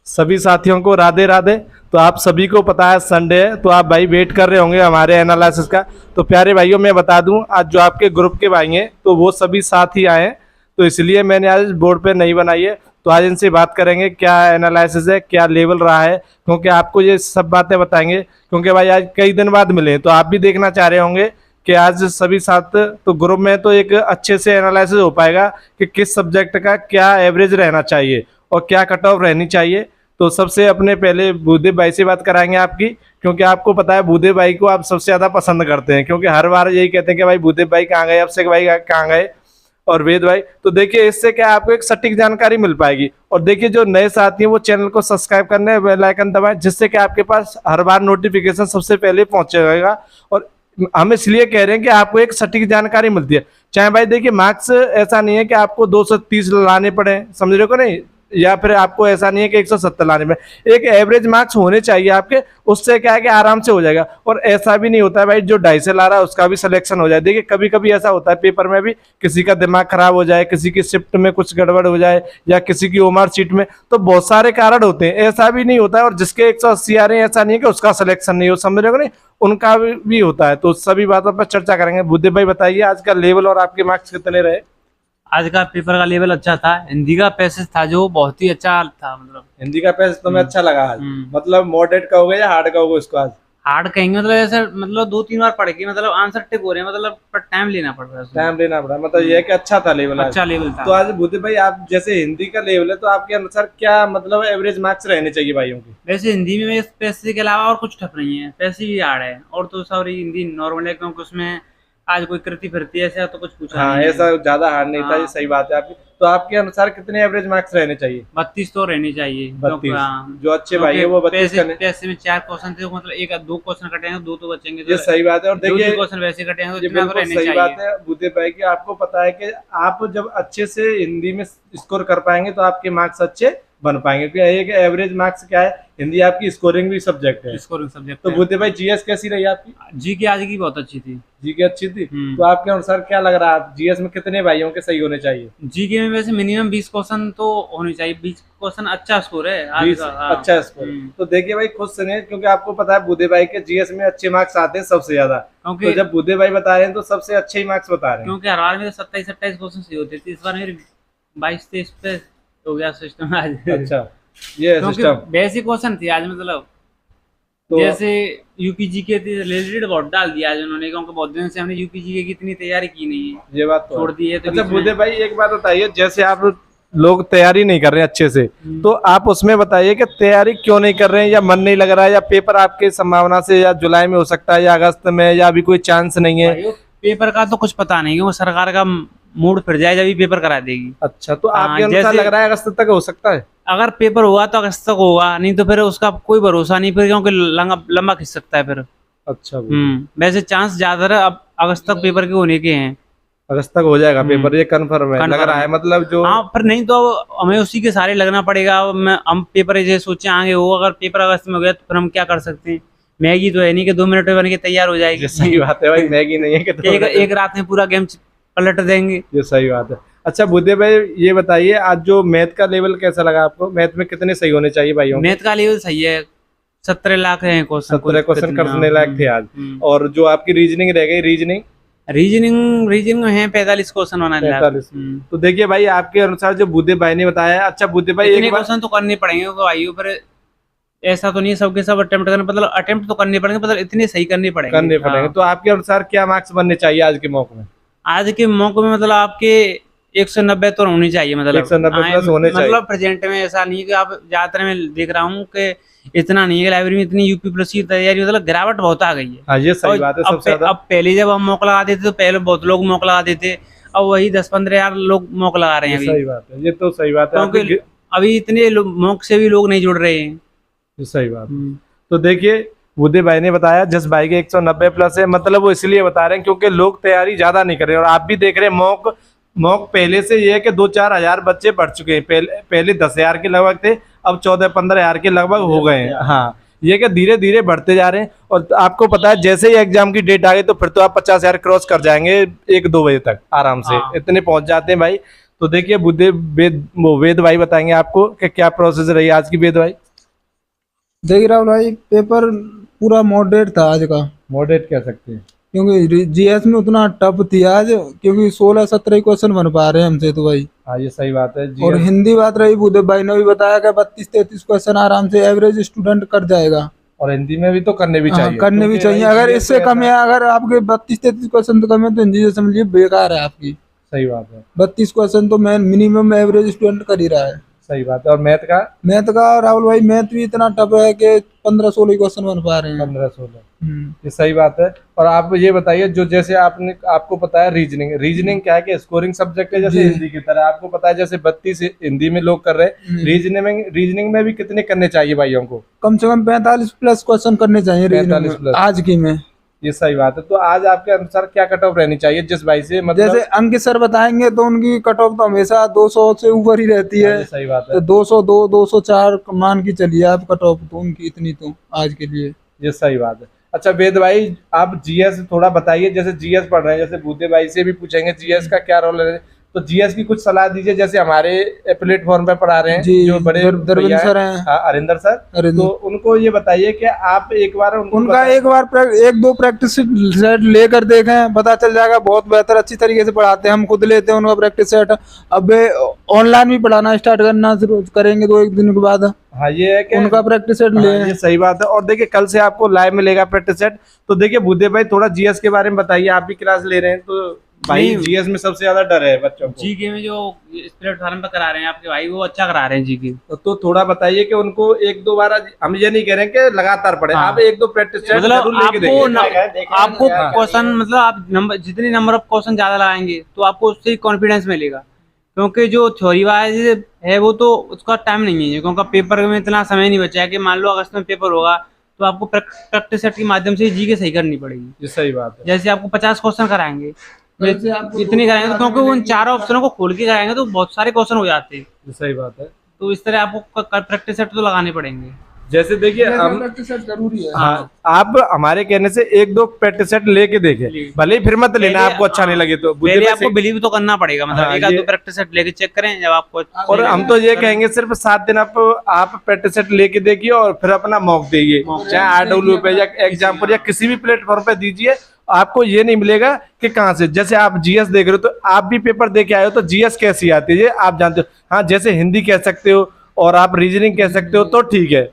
सभी साथियों को राधे राधे। तो आप सभी को पता है संडे है, तो आप भाई वेट कर रहे होंगे हमारे एनालिसिस का। तो प्यारे भाइयों, मैं बता दूं, आज जो आपके ग्रुप के भाई हैं तो वो सभी साथ ही आए हैं, तो इसलिए मैंने आज बोर्ड पे नहीं बनाई है। तो आज इनसे बात करेंगे क्या एनालिसिस है, क्या लेवल रहा है, क्योंकि आपको ये सब बातें बताएंगे। क्योंकि भाई आज कई दिन बाद मिले, तो आप भी देखना चाह रहे होंगे कि आज सभी साथ तो ग्रुप में तो एक अच्छे से एनालिसिस हो पाएगा कि किस सब्जेक्ट का क्या एवरेज रहना चाहिए और क्या कट ऑफ रहनी चाहिए। तो सबसे अपने पहले भूदेव भाई से बात कराएंगे आपकी, क्योंकि आपको पता है भूदेव भाई को आप सबसे ज़्यादा पसंद करते हैं, क्योंकि हर बार यही कहते हैं कि भाई भूदेव भाई कहाँ गए, अभिषेक भाई कहाँ गए और वेद भाई। तो देखिए इससे क्या आपको एक सटीक जानकारी मिल पाएगी। और देखिए जो नए साथी हैं वो चैनल को सब्सक्राइब करने, बेल आइकन दबाएं, जिससे कि आपके पास हर बार नोटिफिकेशन सबसे पहले पहुंचेगा। और हम इसलिए कह रहे हैं कि आपको एक सटीक जानकारी मिलती है। चाहे भाई देखिए मार्क्स ऐसा नहीं है कि आपको 230 लाने पड़े, समझ रहे हो नहीं, या फिर आपको ऐसा नहीं है कि 170 लाने में, एक एवरेज मार्क्स होने चाहिए आपके, उससे क्या है कि आराम से हो जाएगा। और ऐसा भी नहीं होता है भाई जो 250 से ला रहा है उसका भी सिलेक्शन हो जाए। देखिए कभी कभी ऐसा होता है पेपर में भी, किसी का दिमाग खराब हो जाए, किसी की शिफ्ट में कुछ गड़बड़ हो जाए, या किसी की ओमार सीट में, तो बहुत सारे कारण होते हैं, ऐसा भी नहीं होता है। और जिसके 180 आ रहे हैं ऐसा नहीं है कि उसका सिलेक्शन नहीं हो, समझ रहे हो नहीं, उनका भी होता है। तो सभी बातों पर चर्चा करेंगे। बुद्धि भाई बताइए आज का लेवल और आपके मार्क्स कितने रहे? आज का पेपर का लेवल अच्छा था। हिंदी का पैसेज था जो बहुत ही अच्छा था। मतलब हिंदी का पैसेज तुम्हें अच्छा लगा आज? मतलब मॉडरेट कहोगे या हार्ड कहोगे इसको आज? हार्ड कहेंगे, मतलब ऐसे मतलब 2-3 बार पढ़ के मतलब आंसर टिक हो रहे हैं, मतलब पर टाइम लेना पड़ रहा है, टाइम लेना पड़ा। मतलब ये कि अच्छा था लेवल, अच्छा लेवल था। तो आज बुद्धि भाई आप जैसे हिंदी का लेवल है, तो आपके अनुसार क्या मतलब एवरेज मार्क्स रहने चाहिए भाइयों के? वैसे हिंदी में पैसे के अलावा और कुछ टफ नहीं है, पैसे भी हार्ड है, और तो सारी हिंदी नॉर्मल है, क्योंकि उसमें आज कोई कृति फिरती ऐसा तो कुछ पूछा हाँ, नहीं है। ऐसा ज्यादा हार्ड नहीं था, ये हाँ। सही बात है आपकी। तो आपके अनुसार कितने एवरेज मार्क्स रहने चाहिए? 32 तो रहनी चाहिए। 32। हाँ। जो अच्छे भाई है वो 32 करने। पैसे में 4 क्वेश्चन थे, मतलब 1-2 क्वेश्चन कटेंगे, 2 तो बचेंगे, ये सही बात है। और देखिए क्वेश्चन वैसे कटेंगे, तो ये इतना तो बिल्कुल रहने सही चाहिए। बात है बुद्धि भाई की। आपको पता है कि आप जब अच्छे से हिंदी में स्कोर कर पाएंगे तो आपके मार्क्स अच्छे बन पाएंगे, क्योंकि एक एवरेज मार्क्स क्या है, हिंदी आपकी स्कोरिंग भी सब्जेक्ट है, स्कोरिंग सब्जेक्ट। तो बुद्धि भाई जीएस कैसी रही आपकी? जी की आज की बहुत अच्छी थी। जी की अच्छी थी। तो आपके अनुसार क्या लग रहा है जीएस में कितने भाइयों के सही होने चाहिए? जीके में वैसे मिनिमम 20 क्वेश्चन तो होने चाहिए। 20 क्वेश्चन अच्छा स्कोर है आज 20 का। हाँ। अच्छा स्कोर। तो देखिए भाई खुद सुनिए, क्योंकि आपको पता है बुद्धि भाई के जीएस में अच्छे मार्क्स आते हैं सबसे ज्यादा, क्योंकि तो जब बुद्धि भाई बता रहे हैं तो सबसे अच्छे ही मार्क्स बता रहे हैं। क्योंकि हर बार में 27-28 क्वेश्चन सही होते थे, इस बार मेरे 22-23 पे हो गया सिस्टम आज। अच्छा, ये सिस्टम बेसिक क्वेश्चन थी आज, मतलब तो जैसे यूपीजी के रिलेटेड बहुत डाल दिया आज उन्होंने, क्योंकि बहुत दिन से हमने यूपीजी की इतनी तैयारी की नहीं है, ये बात तो छोड़ दी है। तो अच्छा बुद्धि भाई एक बात बताइए, जैसे आप लोग तैयारी नहीं कर रहे अच्छे से, तो आप उसमें बताइए कि तैयारी क्यों नहीं कर रहे हैं, या मन नहीं लग रहा है, या पेपर आपके संभावना से या जुलाई में हो सकता है या अगस्त में, या अभी कोई चांस नहीं है? पेपर का तो कुछ पता नहीं, क्योंकि सरकार का मूड फिर जाए जब भी पेपर करा देगी। अच्छा, तो आपके अनुसार लग रहा है अगस्त तक हो सकता है? अगर पेपर हुआ तो अगस्त तक होगा, नहीं तो फिर उसका कोई भरोसा नहीं, फिर क्योंकि लंबा खिंच सकता है फिर। अच्छा। वैसे चांस ज्यादा है अब अगस्त तक पेपर के होने के हैं। अगस्त तक हो जाएगा पेपर, ये कंफर्म है लग रहा है, मतलब जो हाँ, पर नहीं तो हमें उसी के सारे लगना पड़ेगा। हम पेपर जैसे सोचे आगे हो, अगर पेपर अगस्त में हो गया तो फिर हम क्या कर सकते हैं? मैगी तो है नहीं कि 2 मिनट में बन के तैयार हो जाएगी। सही बात है भाई, मैगी नहीं है कि एक रात में पूरा गेम पलट देंगे। ये सही बात है। अच्छा बुद्धि भाई ये बताइए, आज जो मैथ का लेवल कैसा लगा आपको? मैथ में कितने सही होने चाहिए भाइयों? मैथ का लेवल सही है, 17 लाख है क्वेश्चन, 17 क्वेश्चन करने लायक थे आज। और जो आपकी रीजनिंग रह गई, रीजनिंग में है 45 क्वेश्चन होना है। 45। तो देखिए भाई आपके अनुसार जो बुद्धि भाई ने बताया। अच्छा बुद्धि भाई एक क्वेश्चन तो करने पड़ेंगे भाइयों, पर ऐसा तो नहीं सबके सब अटेम्प्ट करने, मतलब अटेम्प्ट तो करने पड़ेंगे, मतलब इतने सही करने पड़ेंगे। तो आपके अनुसार क्या मार्क्स बनने चाहिए आज के मौके में? आज के मौके में मतलब आपके 190 तो होनी चाहिए, मतलब 190 प्लस होने चाहिए। मतलब प्रेजेंट में ऐसा नहीं कि आप ज्यादातर में देख रहा हूँ कि इतना नहीं है, लाइब्रेरी में इतनी यूपी प्लस की तैयारी, मतलब गिरावट बहुत आ गई है। हाँ, ये सही बात है। सबसे ज्यादा अब पहले जब हम मौका लगाते थे तो पहले बहुत लोग मौका लगाते थे, अब वही 10-15 हजार लोग मौका लगा रहे हैं। सही बात है, ये तो सही बात है, क्योंकि अभी इतने मौके से भी लोग नहीं जुड़ रहे हैं। सही बात। तो देखिए बुद्धि भाई ने बताया जिस भाई के 190 प्लस है, मतलब वो इसलिए बता रहे हैं क्योंकि लोग तैयारी ज्यादा नहीं कर रहे। और आप भी देख रहे हैं मॉक पहले से ये है कि 2-4 हजार बच्चे बढ़ चुके हैं। पहले 10,000 के लगभग थे, अब 14-15 हजार के लगभग हो गए हैं। हाँ, ये कि धीरे धीरे बढ़ते जा रहे हैं। और आपको पता है जैसे ही एग्जाम की डेट आ गई तो फिर तो आप 50,000 क्रॉस कर जाएंगे 1-2 बजे तक आराम से। इतने पहुंच जाते हैं भाई। तो देखिए वेद भाई बताएंगे आपको कि क्या प्रोसेस रही आज की, वेद भाई। देखिए राहुल भाई, पेपर पूरा मॉडरेट था आज का, मॉडरेट कह सकते हैं। क्योंकि जीएस में उतना टफ थी आज, क्योंकि 16-17 क्वेश्चन बन पा रहे हैं हमसे तो भाई। हाँ ये सही बात है जी। और हिंदी बात रही, भूदेव भाई ने भी बताया कि 32-33 क्वेश्चन आराम से एवरेज स्टूडेंट कर जाएगा। और हिंदी में भी तो करने भी हाँ, चाहिए, करने भी चाहिए। अगर इससे कम है, अगर आपके 32-33 क्वेश्चन तो कम है, तो हिंदी से समझिए बेकार है आपकी। सही बात है। 32 क्वेश्चन तो मिनिमम एवरेज स्टूडेंट कर ही रहा है। सही बात है। और मैथ का? मैथ का राहुल भाई, मैथ भी इतना टफ है कि 15-16 क्वेश्चन बन पा रहे हैं। 15-16, ये सही बात है। और आप ये बताइए, जो जैसे आपको पता है रीजनिंग क्या है कि स्कोरिंग सब्जेक्ट है जैसे हिंदी की तरह, आपको पता है जैसे 32 हिंदी में लोग कर रहे हैं, रीजनिंग में भी कितने करने चाहिए भाइयों को? कम से कम 45 प्लस क्वेश्चन करने चाहिए रीजनिंग में आज की में। ये सही बात है। तो आज आपके अनुसार क्या कट ऑफ रहनी चाहिए जिस भाई से, मतलब जैसे अंकित सर बताएंगे तो उनकी कट ऑफ तो हमेशा 200 से ऊपर ही रहती है। सही बात है। तो 202, 204 मान की चलिए आप कट ऑफ, तो उनकी इतनी तो आज के लिए। ये सही बात है। अच्छा वेद भाई, आप जीएस थोड़ा बताइए, जैसे जीएस पढ़ रहे हैं, जैसे भूते भाई से भी पूछेंगे जीएस का क्या रोल है, तो जीएस की कुछ सलाह दीजिए। जैसे हमारे प्लेटफॉर्म पे पढ़ा रहे हैं जो बड़े दरविंद सर हैं, अरिंदर सर, तो उनको ये बताइए कि आप एक बार उनका एक दो प्रैक्टिस सेट लेकर देखें, पता चल जाएगा। बहुत बेहतर, अच्छी तरीके से पढ़ाते हैं, हम खुद लेते हैं उनका प्रैक्टिस सेट। अब ऑनलाइन भी पढ़ाना स्टार्ट करना करेंगे 2-1 दिन के बाद। हाँ ये है कि उनका प्रैक्टिस सेट ले। ये सही बात है। और देखिए कल से आपको लाइव मिलेगा प्रैक्टिस सेट। तो देखिए भूदेव भाई, थोड़ा जीएस के बारे में बताइए, आप भी क्लास ले रहे हैं तो भाई जीएस में सबसे ज्यादा डर है बच्चों को। जीके में जो इस प्लेटफॉर्म पे करा रहे हैं आपके भाई, वो अच्छा करा रहे हैं जीके। तो थोड़ा बताइए कि उनको 1-2 बार, हम ये नहीं कह रहे हैं कि लगातार पढ़े, आप 1-2 प्रैक्टिस सेट मतलब जरूर लेके देखिए। आपको क्वेश्चन, मतलब आप जितने नंबर ऑफ क्वेश्चन ज्यादा लगाएंगे तो आपको उससे कॉन्फिडेंस मिलेगा। क्योंकि जो थ्योरी वाइज है वो तो उसका टाइम नहीं है, क्योंकि पेपर में इतना समय नहीं बचा है कि मान लो अगस्त में पेपर होगा तो आपको प्रैक्टिस सेट के माध्यम से जीके सही करनी पड़ेगी। ये सही बात है। जैसे आपको 50 क्वेश्चन कराएंगे, इतनी कराएंगे तो, क्योंकि उन चारों ऑप्शनों को खोल के कराएंगे तो बहुत सारे क्वेश्चन हो जाते हैं। ये सही बात है। तो इस तरह आपको प्रैक्टिस सेट तो लगाने पड़ेंगे। जैसे देखिए हम, प्रैक्टिस सेट जरूरी है। हाँ, आप हमारे कहने से 1-2 प्रैक्टिस सेट लेके देखें, भले ही फिर मत लेना आपको अच्छा नहीं लगे तो। पहले आपको बिलीव तो करना पड़ेगा, मतलब हाँ, 1-2 प्रैक्टिस सेट लेके चेक करें जब आपको। और हम तो ये कहेंगे सिर्फ 7 दिन आप प्रैक्टिस सेट लेके देखिए और फिर अपना मॉक दीजिए, चाहे RW पे या एग्जाम पर या किसी भी प्लेटफॉर्म पे दीजिए। आपको ये नहीं मिलेगा कि कहाँ से, जैसे आप जीएस देख रहे हो तो आप भी पेपर दे के आए हो तो जीएस कैसी आती है आप जानते हो। हाँ, जैसे हिंदी कह सकते हो और आप रीजनिंग कह सकते हो तो ठीक है,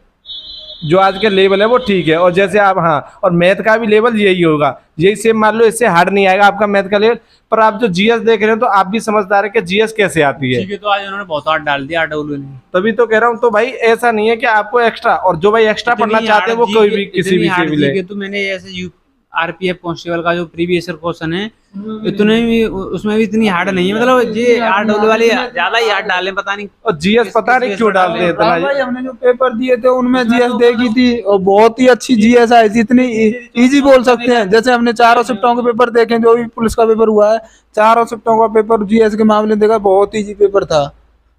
जो आज के लेवल है वो ठीक है। और जैसे आप, हाँ, और मैथ का भी लेवल यही होगा, यही सेम मान लो, इससे हार्ड नहीं आएगा आपका मैथ का लेवल। पर आप जो जीएस देख रहे हो तो आप भी समझदार है कि जीएस कैसे आती है। ठीक है, तो आज उन्होंने बहुत हार्ड डाल दिया RW ने, तभी तो कह रहा हूँ। तो भाई ऐसा नहीं है कि आपको एक्स्ट्रा, और जो भाई एक्स्ट्रा पढ़ना चाहते हैं वो कोई भी किसी भी से मिले। तो मैंने जैसे RPF कांस्टेबल का जो प्रीवियस ईयर क्वेश्चन है, इतने भी उसमें भी इतनी हार्ड नहीं है, मतलब ये RW वाले ज्यादा ही हार्ड डाले, पता नहीं। और जीएस पता नहीं क्यों डालते हैं इतना। भाई हमने जो पेपर दिए थे उनमें जीएस देखी थी और बहुत ही अच्छी जीएस आई थी, इतनी इजी बोल सकते हैं। जैसे हमने चारों शिफ्टों के पेपर देखे, जो भी पुलिस का पेपर हुआ है, चारों शिफ्टों का पेपर जीएस के मामले में देखा, बहुत इजी पेपर था।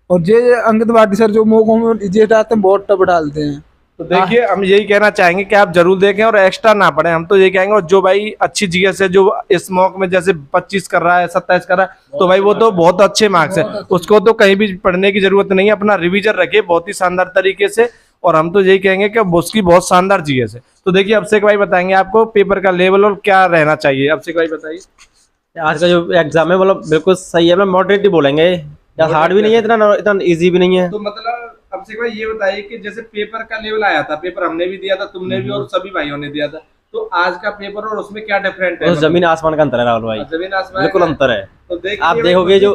और ये अंकित भाटी सर जो मौकों में जीएस डालते हैं बहुत टफ डालते हैं। तो देखिए हम यही कहना चाहेंगे कि आप जरूर देखें और एक्स्ट्रा ना पढ़ें, हम तो यही कहेंगे। और जो भाई अच्छी जीएस है, जो इस मॉक में जैसे 25 कर रहा है, 27 कर रहा है, तो भाई वो तो बहुत अच्छे मार्क्स है, उसको तो कहीं भी पढ़ने की जरूरत नहीं है। अपना रिवीजन रखिए बहुत ही शानदार तरीके से, और हम तो यही कहेंगे कि उसकी बहुत शानदार जीएस है। तो देखिए अभिषेक भाई बताएंगे आपको पेपर का लेवल और क्या रहना चाहिए। अभिषेक भाई बताइए। आज का जो एग्जाम है मतलब बिल्कुल सही है, मतलब मॉडरेट ही बोलेंगे, हार्ड भी नहीं है, इतना इजी भी नहीं है। तो मतलब अभिषेक भाई ये बताइए कि जैसे पेपर का लेवल आया था, पेपर हमने भी दिया था, तुमने भी, और सभी भाइयों ने दिया था, तो आज का पेपर और उसमें क्या डिफरेंट है? जमीन आसमान का अंतर है राहुल भाई, जमीन आसमान बिल्कुल अंतर है। तो आप देखोगे जो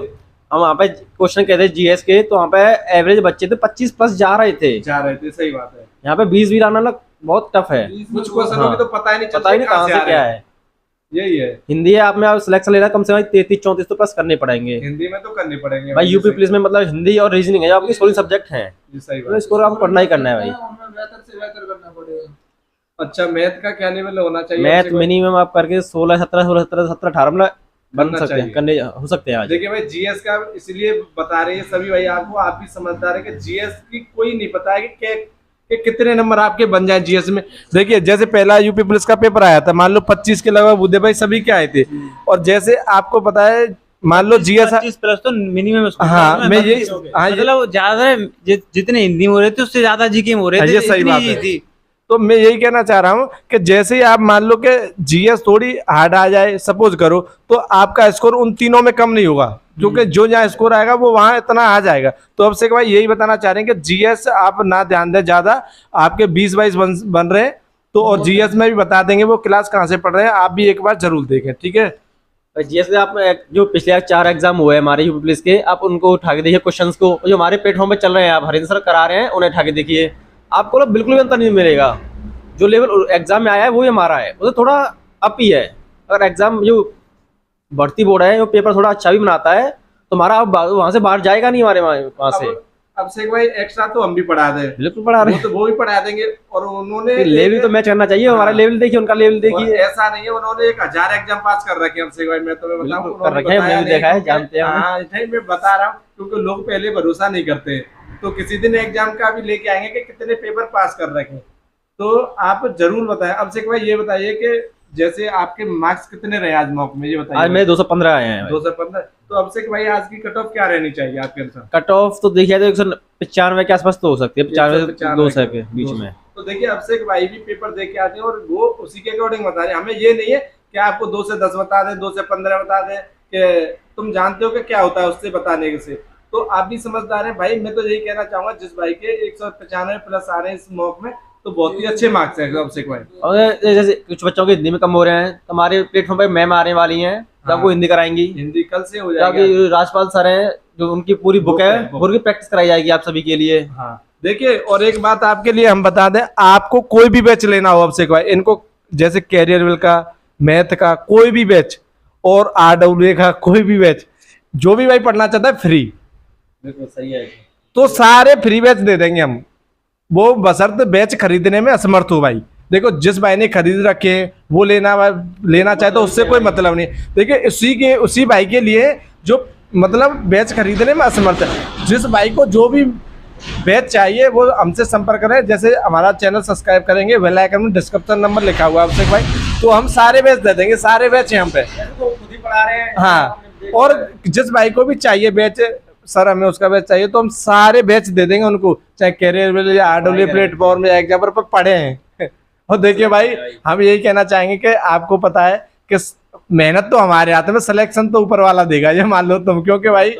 हम वहाँ पे क्वेश्चन कहते हैं जीएस के, तो वहाँ पे एवरेज बच्चे थे 25 प्लस जा रहे थे। सही बात है। यहाँ पे 20 भी लाना ना बहुत टफ है, कुछ क्वेश्चनों में तो पता ही नहीं कहाँ से क्या है। यही है। हिंदी है, आप में सिलेक्शन लेना कम से कम 33-34 तो प्लस करने पड़ेंगे, हिंदी में तो करने पड़ेंगे भाई। यूपी पुलिस में मतलब हिंदी और रीजनिंग है जो आपके स्कूलिंग सब्जेक्ट हैं, तो इसको आपको पढ़ना ही करना है भाई। बेहतर से बेहतर करना पड़ेगा। अच्छा, मैथ का क्या लेवल होना चाहिए? मैथ मिनिमम आप करके 16-17, 16-17, 17-18 में बन सकते हैं, करने हो सकते हैं आज। देखिए भाई जीएस का इसलिए बता रहे हैं सभी भाई आपको, आप भी समझदार है कि जीएस की कोई नहीं पता है कि कितने नंबर आपके बन जाए जीएस में। देखिए जैसे पहला यूपी पुलिस का पेपर आया था, मान लो 25 के लगभग बुद्धे भाई सभी के आए थे, और जैसे आपको पता है मान लो जीएस, 25 प्लस तो मिनिमम स्कोर। हाँ मैं ये, हाँ मतलब ज्यादा जितने हिंदी में हो रहे थे उससे ज्यादा जीके में हो रहे थे, ये सही इतनी बात ही है। थी। तो मैं यही कहना चाह रहा हूँ कि जैसे ही आप मान लो कि जीएस थोड़ी हार्ड आ जाए सपोज करो, तो आपका स्कोर उन तीनों में कम नहीं होगा, क्योंकि जो जहाँ स्कोर आएगा वो वहाँ इतना आ जाएगा। तो अब से भाई यही बताना चाह रहे हैं कि जीएस आप ना ध्यान दें ज्यादा, आपके 20-22 बन रहे हैं तो, और जीएस में भी बता देंगे वो क्लास कहाँ से पढ़ रहे हैं, आप भी एक बार जरूर देखें, ठीक है। जीएस के आप जो पिछले 4 एग्जाम हुए हमारे यूपी पुलिस के, आप उनको उठा के देखिए क्वेश्चंस को, जो हमारे प्लेटफॉर्म पे चल रहे हैं, आप हरिंद्र सर करा रहे हैं, उन्हें उठा के देखिए, आपको ना बिल्कुल भी अंतर नहीं मिलेगा। जो लेवल एग्जाम में आया है वही हमारा है, वो तो थोड़ा अप ही है। अगर एग्जाम जो भर्ती बोर्ड है वो पेपर थोड़ा अच्छा भी बनाता है तो हमारा अब वहाँ से बाहर जाएगा नहीं, हमारे वहाँ से। अब से भाई एक्स्ट्रा तो हम भी पढ़ा दें, बिल्कुल पढ़ा रहे वो तो वो भी पढ़ा देंगे। और उन्होंने लेवल तो मैच करना चाहिए, हमारा लेवल देखिए, उनका लेवल और देखिए। ऐसा नहीं है उन्होंने 1000 एग्जाम पास कर रखे हैं हमसे भाई, मैं तुम्हें बताऊं बिल्कुल कर रखे हैं, उन्होंने हमने भी देखा है, बताया नहीं, जानते हैं हम। हाँ नहीं मैं बता रहा हूँ, क्योंकि लोग पहले भरोसा नहीं करते, तो किसी दिन एग्जाम का भी लेके आएंगे कि कितने पेपर पास कर रखे हैं, तो आप जरूर बताएं। अब से भाई ये बताइए कि जैसे आपके मार्क्स कितने रहे आज मॉक में, ये आज बताइए। मेरे 215 आए हैं। 215। तो अब से भाई आज की कट ऑफ क्या रहनी चाहिए आपके अनुसार? कट ऑफ तो देखिए तो 195 के आसपास तो हो सकती है, 95 से 200 के बीच में। तो देखिए अब से भाई भी पेपर दे के आते हैं और वो उसी के अकॉर्डिंग बता रहे हैं, हमें ये नहीं है कि आपको 2 से 10 बता दें, 2 से 15 बता दें, कि तुम जानते हो कि क्या होता है उससे बताने से। तो आप भी समझदार हैं भाई, मैं तो यही कहना चाहूंगा जिस भाई के 195 प्लस आ रहे हैं इस मॉक में, तो बहुत ही अच्छे मार्क्स है अब से भाई। और जैसे कुछ बच्चों के हिंदी में कम हो रहे हैं, तो हमारे प्लेटफॉर्म पे मैम आने वाली हैं, तो आपको हिंदी कराएंगी। हिंदी कल से हो जाएगी। क्योंकि राजपाल सर हैं, जो उनकी पूरी बुक है, पूरी प्रैक्टिस कराई जाएगी आप सभी के लिए। हाँ देखिए, और एक बात आपके लिए हम बता दें, आपको कोई भी बैच लेना हो अब से भाई, इनको जैसे कैरियर विल का, मैथ का कोई भी बैच, और RWA का कोई भी बैच, जो भी भाई पढ़ना चाहता है फ्री, बिल्कुल सही है। तो सारे फ्री बैच दे देंगे हम, वो बशर्ते बैच खरीदने में असमर्थ हो भाई। देखो जिस भाई ने खरीद रखे हैं वो लेना चाहे तो उससे कोई मतलब नहीं। देखिए उसी भाई के लिए जो मतलब बैच खरीदने में असमर्थ है, जिस भाई को जो भी बैच चाहिए वो हमसे संपर्क करें। जैसे हमारा चैनल सब्सक्राइब करेंगे, बेल आइकन में डिस्क्रिप्शन नंबर लिखा हुआ है अभिषेक भाई, तो हम सारे बैच दे देंगे, सारे बैच यहाँ पे। खुद ही पढ़ा रहे हैं। हाँ, और जिस भाई को भी चाहिए बैच, सर हमें उसका बैच चाहिए, तो हम सारे बैच दे देंगे उनको, चाहे कैरियर में या RWA प्लेटफॉर्म या एग्जाम पर पढ़े हैं। और देखिए भाई, हम यही कहना चाहेंगे कि आपको पता है कि मेहनत तो हमारे हाथ में, सिलेक्शन तो ऊपर वाला देगा, ये मान लो तुम, क्योंकि भाई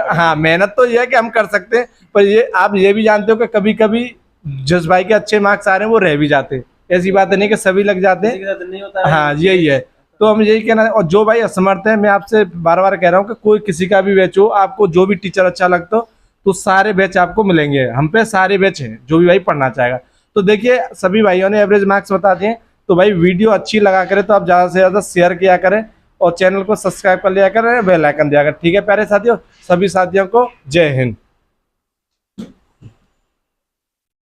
हाँ मेहनत तो ये है कि हम कर सकते हैं, पर ये आप ये भी जानते हो कि कभी कभी जिस भाई के अच्छे मार्क्स आ रहे हैं वो रह भी जाते हैं, ऐसी बात नहीं कि सभी लग जाते हैं। नहीं होता है। हाँ यही है, तो हम यही कहना, और जो भाई असमर्थ है, मैं आपसे बार बार कह रहा हूँ कि कोई किसी का भी बैच हो, आपको जो भी टीचर अच्छा लगता हो, तो सारे बैच आपको मिलेंगे, हम पे सारे बैच हैं, जो भी भाई पढ़ना चाहेगा। तो देखिए सभी भाइयों ने एवरेज मार्क्स बता दिए, तो भाई वीडियो अच्छी लगा करें तो आप ज़्यादा से ज़्यादा शेयर किया करें और चैनल को सब्सक्राइब कर लिया करें, बेल आइकन दिया करें। ठीक है प्यारे साथियों, सभी साथियों को जय हिंद।